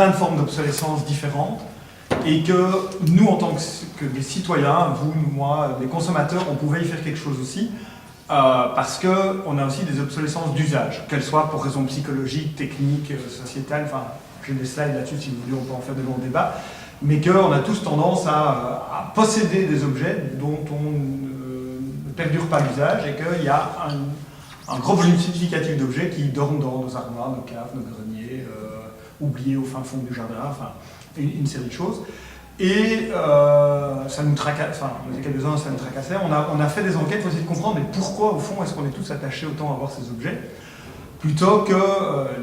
plein de formes d'obsolescence différentes, et que nous, en tant que des citoyens, vous, moi, des consommateurs, on pouvait y faire quelque chose aussi, parce qu'on a aussi des obsolescences d'usage, qu'elles soient pour raisons psychologiques, techniques, sociétales, enfin, j'ai des slides là-dessus, si vous voulez, on peut en faire de longs débats, mais qu'on a tous tendance à posséder des objets dont on ne perdure pas l'usage, et qu'il y a un gros volume significatif d'objets qui dorment dans nos armoires, nos caves, nos greniers, oubliés au fin fond du jardin, enfin, une série de choses. Et ça nous tracasse, enfin, il y a quelques-uns, ça nous tracassait. On a fait des enquêtes pour essayer de comprendre mais pourquoi, au fond, est-ce qu'on est tous attachés autant à avoir ces objets, plutôt que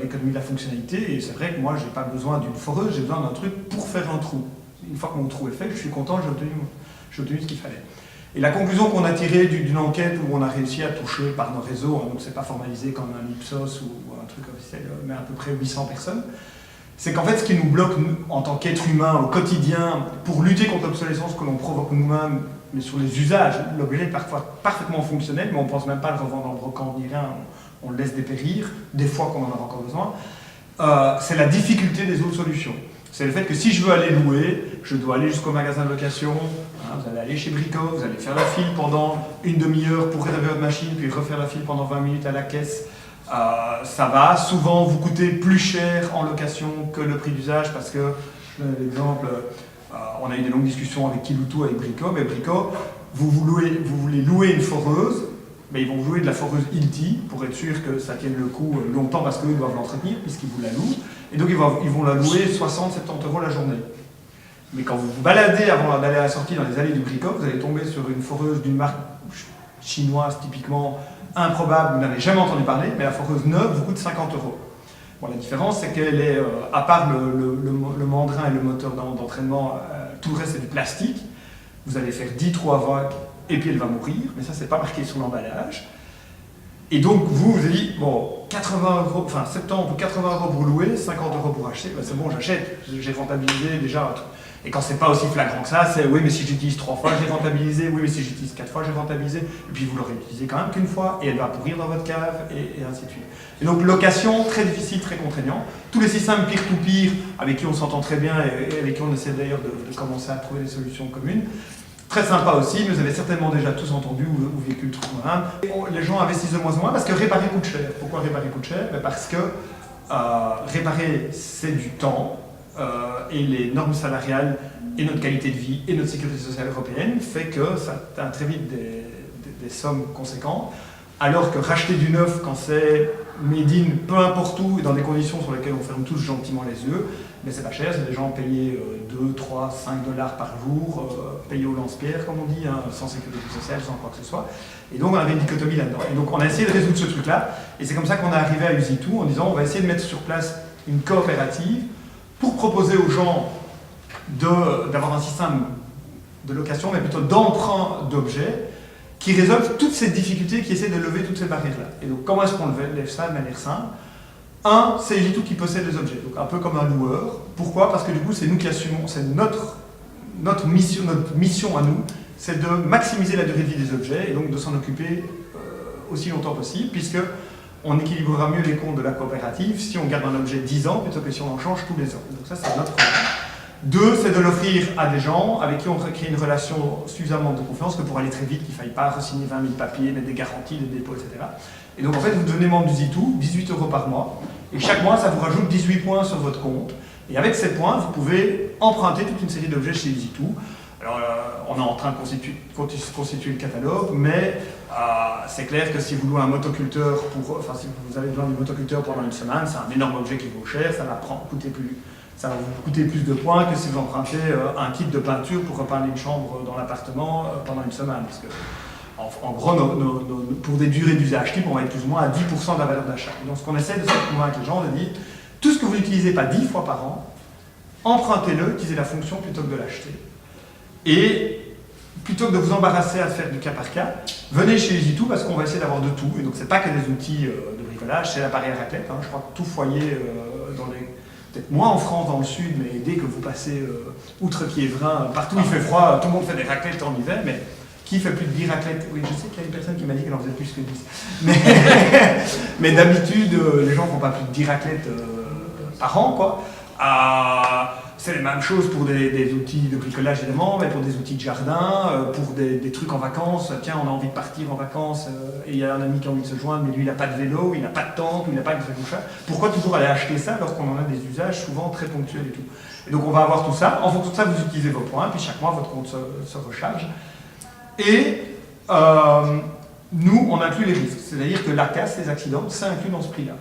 l'économie de la fonctionnalité. Et c'est vrai que moi, j'ai pas besoin d'une foreuse, j'ai besoin d'un truc pour faire un trou. Une fois que mon trou est fait, je suis content, j'ai obtenu ce qu'il fallait. Et la conclusion qu'on a tirée d'une enquête où on a réussi à toucher par nos réseaux, hein, donc c'est pas formalisé comme un Ipsos ou un truc officiel, mais à peu près 800 personnes, c'est qu'en fait ce qui nous bloque nous, en tant qu'être humain au quotidien pour lutter contre l'obsolescence que l'on provoque nous-mêmes, mais sur les usages, l'objet est parfois parfaitement fonctionnel, mais on ne pense même pas à le revendre en brocante ni rien, on le laisse dépérir, des fois qu'on en a encore besoin, c'est la difficulté des autres solutions. C'est le fait que si je veux aller louer, je dois aller jusqu'au magasin de location, hein, vous allez aller chez Brico, vous allez faire la file pendant une demi-heure pour réserver votre machine, puis refaire la file pendant 20 minutes à la caisse. Ça va souvent vous coûter plus cher en location que le prix d'usage, parce que, je donne l'exemple, on a eu des longues discussions avec Kiloutou, avec Brico, mais Brico, vous voulez louer une foreuse, mais ils vont vous louer de la foreuse Hilti pour être sûr que ça tienne le coup longtemps parce qu'eux doivent l'entretenir puisqu'ils vous la louent. Et donc ils vont la louer 60-70 € la journée. Mais quand vous vous baladez avant d'aller à la sortie dans les allées du Brico, vous allez tomber sur une foreuse d'une marque chinoise typiquement improbable, vous n'avez jamais entendu parler, mais la foreuse neuve vous coûte 50 €. Bon, la différence c'est qu'elle est, à part le mandrin et le moteur d'entraînement, tout le reste c'est du plastique. Vous allez faire 10 trous à vague et puis elle va mourir, mais ça c'est pas marqué sur l'emballage. Et donc vous avez dit, bon, 80 €, enfin 70 ou 80 € pour louer, 50 € pour acheter, ben c'est bon, j'achète, j'ai rentabilisé déjà un truc. Et quand c'est pas aussi flagrant que ça, c'est oui, mais si j'utilise 3 fois, j'ai rentabilisé, oui, mais si j'utilise 4 fois, j'ai rentabilisé, et puis vous l'aurez utilisé quand même qu'une fois, et elle va pourrir dans votre cave, et ainsi de suite. Et donc location, très difficile, très contraignant. Tous les systèmes peer-to-peer, avec qui on s'entend très bien, et avec qui on essaie d'ailleurs de commencer à trouver des solutions communes, très sympa aussi, mais vous avez certainement déjà tous entendu ou vécu le truc moi-même. Les gens investissent de moins en moins parce que réparer coûte cher. Pourquoi réparer coûte cher? Parce que réparer, c'est du temps, et les normes salariales, et notre qualité de vie, et notre sécurité sociale européenne fait que ça atteint très vite des sommes conséquentes, alors que racheter du neuf quand c'est made in peu importe où, et dans des conditions sur lesquelles on ferme tous gentiment les yeux, mais c'est pas cher, c'est des gens payés 2, 3, 5 $ par jour, payés au lance-pierre, comme on dit, hein, sans sécurité sociale, sans quoi que ce soit. Et donc on avait une dichotomie là-dedans. Et donc on a essayé de résoudre ce truc-là, et c'est comme ça qu'on est arrivé à Usitu en disant on va essayer de mettre sur place une coopérative pour proposer aux gens d'avoir un système de location, mais plutôt d'emprunt d'objets, qui résolvent toutes ces difficultés, qui essaient de lever toutes ces barrières-là. Et donc comment est-ce qu'on lève ça de manière simple? Un, c'est Usitu qui possède les objets, donc un peu comme un loueur. Pourquoi? Parce que du coup, c'est nous qui assumons, c'est notre mission à nous, c'est de maximiser la durée de vie des objets et donc de s'en occuper aussi longtemps possible, puisque on équilibrera mieux les comptes de la coopérative si on garde un objet 10 ans plutôt que si on en change tous les ans. Donc ça, c'est notre rôle. Deux, c'est de l'offrir à des gens avec qui on crée une relation suffisamment de confiance que pour aller très vite, qu'il ne faille pas re-signer 20 000 papiers, mettre des garanties, des dépôts, etc. Et donc en fait, vous devenez membre d'Usitu, 18 € par mois, et chaque mois, ça vous rajoute 18 points sur votre compte. Et avec ces points, vous pouvez emprunter toute une série d'objets chez Usitu. Alors, on est en train de constituer le catalogue, mais c'est clair que si vous louez un motoculteur, si vous avez besoin du motoculteur pendant une semaine, c'est un énorme objet qui vaut cher, ça va vous coûter plus de points que si vous empruntez un kit de peinture pour repeindre une chambre dans l'appartement pendant une semaine. Parce que, en gros, pour des durées d'usage type, on va être plus ou moins à 10% de la valeur d'achat. Donc ce qu'on essaie de faire convaincre les gens, de dire, tout ce que vous n'utilisez pas 10 fois par an, empruntez-le, utilisez la fonction plutôt que de l'acheter. Et plutôt que de vous embarrasser à faire du cas par cas, venez chez Usitu parce qu'on va essayer d'avoir de tout. Et donc c'est pas que des outils de bricolage, c'est l'appareil à raclette. Hein. Je crois que tout foyer, peut-être moins en France, dans le sud, mais dès que vous passez outre Quiévrin, partout il fait froid, tout le monde fait des raclettes en hiver, mais qui fait plus de 10 raclettes? Oui, je sais qu'il y a une personne qui m'a dit qu'elle en faisait plus que 10. Mais d'habitude, les gens ne font pas plus de 10 raclettes par an, quoi. C'est les mêmes choses pour des outils de bricolage évidemment, mais pour des outils de jardin, pour des trucs en vacances. Tiens, on a envie de partir en vacances et il y a un ami qui a envie de se joindre, mais lui il n'a pas de vélo, il n'a pas de tente, il n'a pas de ça. Pourquoi toujours aller acheter ça alors qu'on en a des usages souvent très ponctuels et tout. Et donc on va avoir tout ça. En fonction de ça, vous utilisez vos points, puis chaque mois votre compte se recharge. Et nous, on inclut les risques. C'est-à-dire que la casse, les accidents, c'est inclus dans ce prix-là.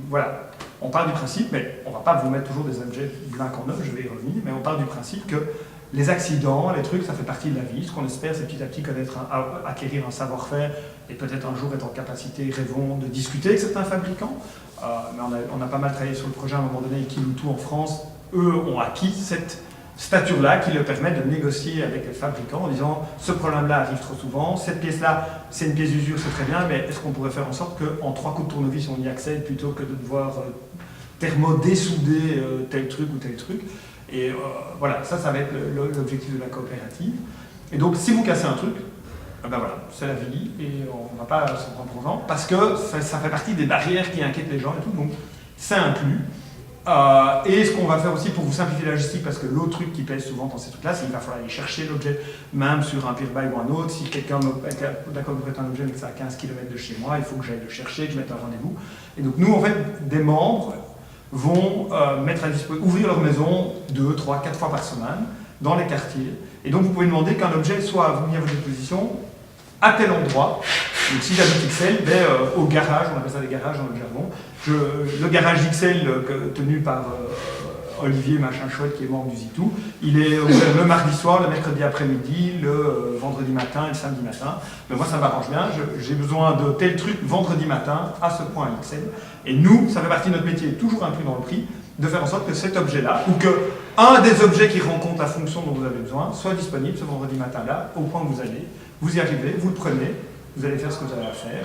Voilà. On part du principe, mais on ne va pas vous mettre toujours des objets blancs en neuf, je vais y revenir, mais on part du principe que les accidents, les trucs, ça fait partie de la vie. Ce qu'on espère, c'est petit à petit acquérir un savoir-faire et peut-être un jour être en capacité, rêvons, de discuter avec certains fabricants. Mais on a pas mal travaillé sur le projet à un moment donné, Kiloutou en France. Eux ont acquis cette stature-là qui leur permet de négocier avec les fabricants en disant ce problème-là arrive trop souvent, cette pièce-là, c'est une pièce d'usure, c'est très bien, mais est-ce qu'on pourrait faire en sorte qu'en 3 coups de tournevis, on y accède plutôt que de devoir thermo-dessouder tel truc ou tel truc. Et voilà, ça va être l'objectif de la coopérative. Et donc, si vous cassez un truc, ben voilà, c'est la vie et on ne va pas s'en prendre pour vent parce que ça fait partie des barrières qui inquiètent les gens et tout, donc c'est inclus. Et ce qu'on va faire aussi pour vous simplifier la logistique, parce que l'autre truc qui pèse souvent dans ces trucs-là, c'est qu'il va falloir aller chercher l'objet, même sur un peer buy ou un autre. Si quelqu'un est d'accord de prêter un objet mais que c'est à 15 km de chez moi, il faut que j'aille le chercher, que je mette un rendez-vous. Et donc nous, en fait, des membres vont mettre à disposition, ouvrir leur maison 2, 3, 4 fois par semaine dans les quartiers. Et donc vous pouvez demander qu'un objet soit mis à votre disposition à tel endroit. Donc si j'habite XL, au garage, on appelle ça des garages dans le jargon. Le garage XL tenu par Olivier, machin chouette, qui est membre du Zitou, il est ouvert le mardi soir, le mercredi après-midi, le vendredi matin et le samedi matin. Mais moi ça m'arrange bien, j'ai besoin de tel truc vendredi matin à ce point XL. Et nous, ça fait partie de notre métier, toujours inclus dans le prix, de faire en sorte que cet objet-là, ou que un des objets qui rencontre la fonction dont vous avez besoin, soit disponible ce vendredi matin-là, au point où vous allez. Vous y arrivez, vous le prenez, vous allez faire ce que vous avez à faire.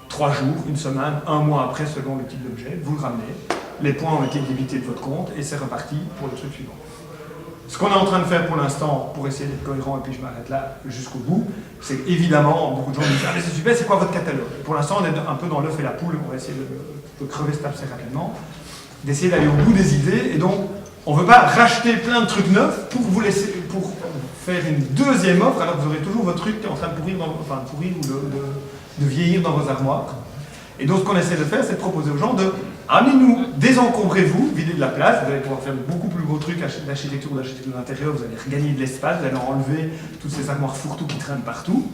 3 jours, une semaine, 1 mois après, selon le type d'objet, vous le ramenez. Les points ont été débités de votre compte et c'est reparti pour le truc suivant. Ce qu'on est en train de faire pour l'instant, pour essayer d'être cohérent, et puis je m'arrête là jusqu'au bout, c'est évidemment, beaucoup de gens me disent « Ah mais c'est super, c'est quoi votre catalogue ?» Pour l'instant, on est un peu dans l'œuf et la poule, on va essayer de crever cette assez rapidement, d'essayer d'aller au bout des idées, et donc on ne veut pas racheter plein de trucs neufs pour vous laisser, pour faire une deuxième offre, alors que vous aurez toujours votre truc qui est en train de pourrir, de vieillir dans vos armoires. Et donc ce qu'on essaie de faire, c'est de proposer aux gens de amenez-nous, désencombrez-vous, videz de la place, vous allez pouvoir faire beaucoup plus gros trucs d'architecture ou d'architecture d'intérieur, vous allez regagner de l'espace, vous allez enlever toutes ces armoires fourre-tout qui traînent partout.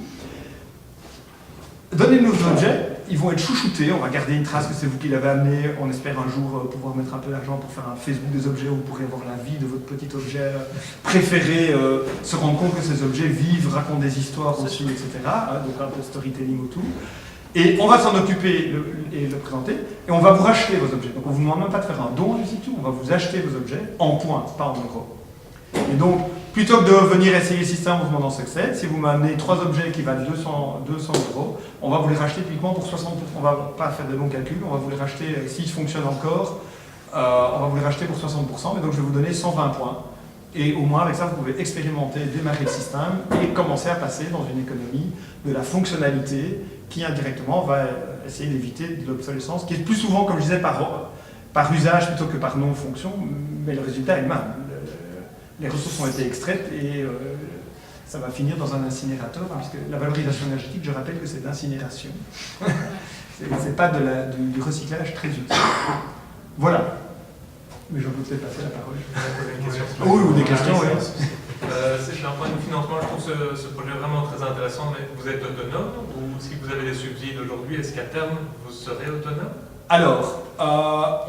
Donnez-nous nos objets, ils vont être chouchoutés, on va garder une trace que c'est vous qui l'avez amené, on espère un jour pouvoir mettre un peu d'argent pour faire un Facebook des objets où vous pourrez voir la vie de votre petit objet préféré, se rendre compte que ces objets vivent, racontent des histoires aussi, etc. Donc un peu de storytelling autour. Et on va s'en occuper et le présenter, et on va vous racheter vos objets. Donc on ne vous demande même pas de faire un don du site, on va vous acheter vos objets en points, pas en euros. Et donc, plutôt que de venir essayer le système en vous demandant succès, si vous m'amenez 3 objets qui valent 200 euros, on va vous les racheter typiquement pour 60%. On ne va pas faire de longs calculs, on va vous les racheter, s'ils fonctionnent encore, on va vous les racheter pour 60%, mais donc je vais vous donner 120 points. Et au moins avec ça, vous pouvez expérimenter, démarrer le système et commencer à passer dans une économie de la fonctionnalité qui indirectement va essayer d'éviter de l'obsolescence, qui est plus souvent, comme je disais, par usage plutôt que par non-fonction, mais le résultat est le même. Les ressources ont été extraites et ça va finir dans un incinérateur, hein, puisque la valorisation énergétique, je rappelle que c'est de l'incinération. C'est pas du recyclage très utile. Voilà. Mais je peux peut-être passer la parole. Oui, ou des questions, oui. C'est d'un point de vue financement, je trouve ce projet vraiment très intéressant, mais vous êtes autonome ou si vous avez des subsides aujourd'hui, est-ce qu'à terme vous serez autonome? Alors,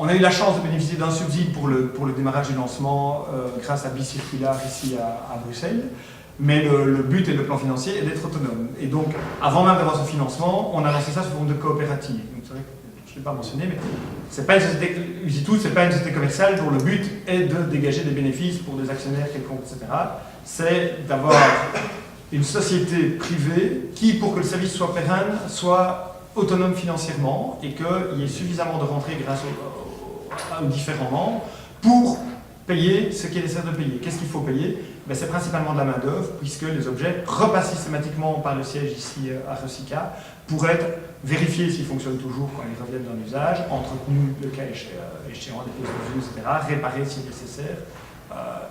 on a eu la chance de bénéficier d'un subside pour le démarrage du lancement grâce à Bicircular ici à Bruxelles, mais le but et le plan financier est d'être autonome. Et donc, avant même d'avoir ce financement, on a lancé ça sous forme de coopérative. Donc, c'est vrai que je ne l'ai pas mentionné, mais c'est pas une société, Usitout, c'est pas une société commerciale dont le but est de dégager des bénéfices pour des actionnaires quelconques, etc. C'est d'avoir une société privée qui, pour que le service soit pérenne, soit autonome financièrement et qu'il y ait suffisamment de rentrées grâce aux différents membres pour payer ce qui est nécessaire de payer. Qu'est-ce qu'il faut payer? C'est principalement de la main-d'œuvre, puisque les objets repassent systématiquement par le siège ici à Recyca pour être vérifiés s'ils fonctionnent toujours quand ils reviennent d'un usage, entretenus le cas échéant des pièces de vue, etc., réparés si nécessaire,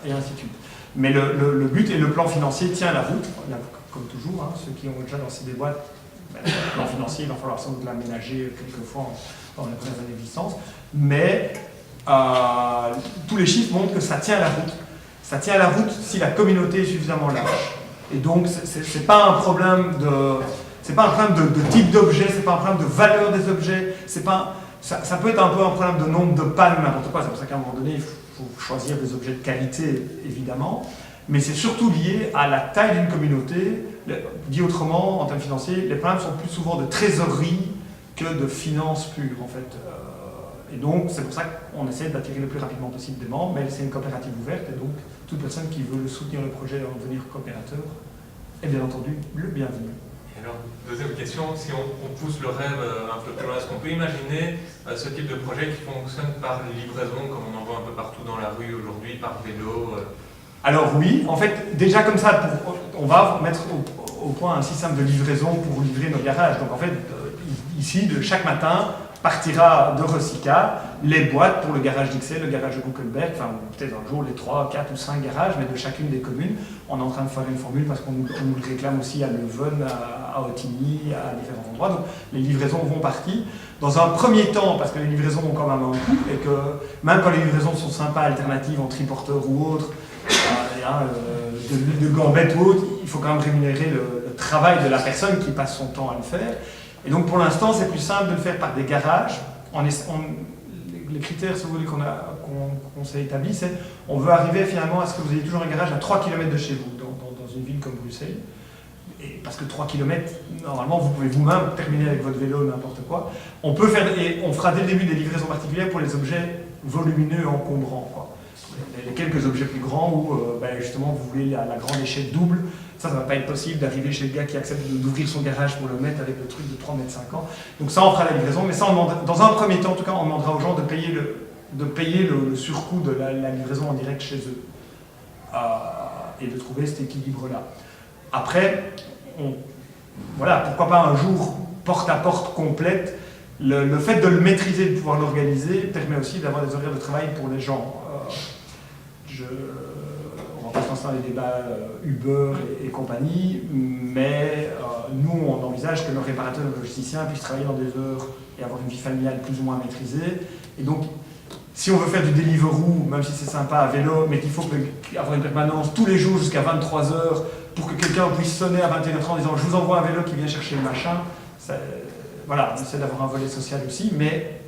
et ainsi de suite. Mais le but et le plan financier tient la route, comme toujours, hein, ceux qui ont déjà lancé des boîtes, le plan financier, il va falloir sans doute l'aménager quelquefois dans les premières années d'existence, mais tous les chiffres montrent que ça tient la route. Ça tient la route si la communauté est suffisamment large. Et donc, c'est pas un problème de type d'objet, c'est pas un problème de valeur des objets, ça peut être un peu un problème de nombre de pannes, n'importe quoi. C'est pour ça qu'à un moment donné, il faut choisir des objets de qualité, évidemment. Mais c'est surtout lié à la taille d'une communauté. Dit autrement, en termes financiers, les problèmes sont plus souvent de trésorerie que de finances pures, en fait. Et donc, c'est pour ça qu'on essaie d'attirer le plus rapidement possible des membres, mais c'est une coopérative ouverte, et donc toute personne qui veut soutenir le projet et en devenir coopérateur est bien entendu le bienvenu. Et alors, deuxième question, si on pousse le rêve un peu plus loin, est-ce qu'on peut imaginer ce type de projet qui fonctionne par livraison, comme on en voit un peu partout dans la rue aujourd'hui, par vélo Alors oui, en fait, déjà comme ça, on va mettre au point un système de livraison pour livrer nos garages. Donc en fait, ici, chaque matin, partira de Recyca les boîtes pour le garage d'Ixelles, le garage de Buckelberg, enfin peut-être un jour les 3, 4 ou 5 garages, mais de chacune des communes. On est en train de faire une formule parce qu'on nous le réclame aussi à Leuven, à Ottigny, à différents endroits. Donc les livraisons vont partir. Dans un premier temps, parce que les livraisons ont quand même un coût, et que même quand les livraisons sont sympas, alternatives en triporteur ou autre, de l'huile de gambette ou autre, il faut quand même rémunérer le travail de la personne qui passe son temps à le faire. Et donc pour l'instant, c'est plus simple de le faire par des garages. Les critères, si vous voulez, qu'on s'est établis, c'est on veut arriver finalement à ce que vous ayez toujours un garage à 3 km de chez vous, dans une ville comme Bruxelles. Et parce que 3 km, normalement, vous pouvez vous-même terminer avec votre vélo, n'importe quoi. On peut faire, et on fera dès le début des livraisons particulières pour les objets volumineux et encombrants, quoi. Les quelques objets plus grands où justement vous voulez la grande échelle double, ça ne va pas être possible d'arriver chez le gars qui accepte d'ouvrir son garage pour le mettre avec le truc de 3,50 m. Donc ça, on fera la livraison, mais ça, dans un premier temps, en tout cas, on demandera aux gens de payer le surcoût de la livraison en direct chez eux et de trouver cet équilibre-là. Après, pourquoi pas un jour porte-à-porte complète. Le fait de le maîtriser, de pouvoir l'organiser, permet aussi d'avoir des horaires de travail pour les gens. On va pas se lancer dans les débats Uber et compagnie, mais nous, on envisage que nos réparateurs et nos logisticiens puissent travailler dans des heures et avoir une vie familiale plus ou moins maîtrisée. Et donc, si on veut faire du Deliveroo, même si c'est sympa à vélo, mais qu'il faut avoir une permanence tous les jours jusqu'à 23 h pour que quelqu'un puisse sonner à 21 h en disant « je vous envoie un vélo qui vient chercher le machin », on essaie d'avoir un volet social aussi, mais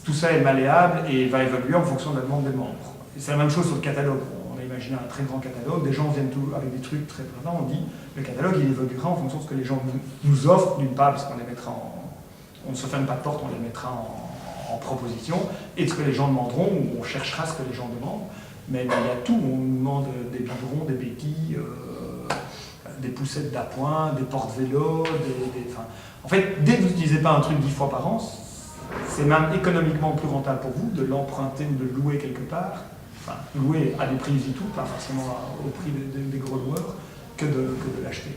tout ça est malléable et va évoluer en fonction de la demande des membres. C'est la même chose sur le catalogue. On a imaginé un très grand catalogue, des gens viennent avec des trucs très présents, on dit le catalogue il évoluera en fonction de ce que les gens nous offrent, d'une part parce qu'on les mettra on ne se ferme pas de porte, on les mettra en proposition, et de ce que les gens demanderont, ou on cherchera ce que les gens demandent, mais il y a tout, on nous demande des biberons, des béquilles, des poussettes d'appoint, des porte-vélos, en fait, dès que vous n'utilisez pas un truc 10 fois par an, c'est même économiquement plus rentable pour vous de l'emprunter ou de le louer quelque part, louer à des prix et tout, pas forcément au prix des gros loueurs, que de l'acheter.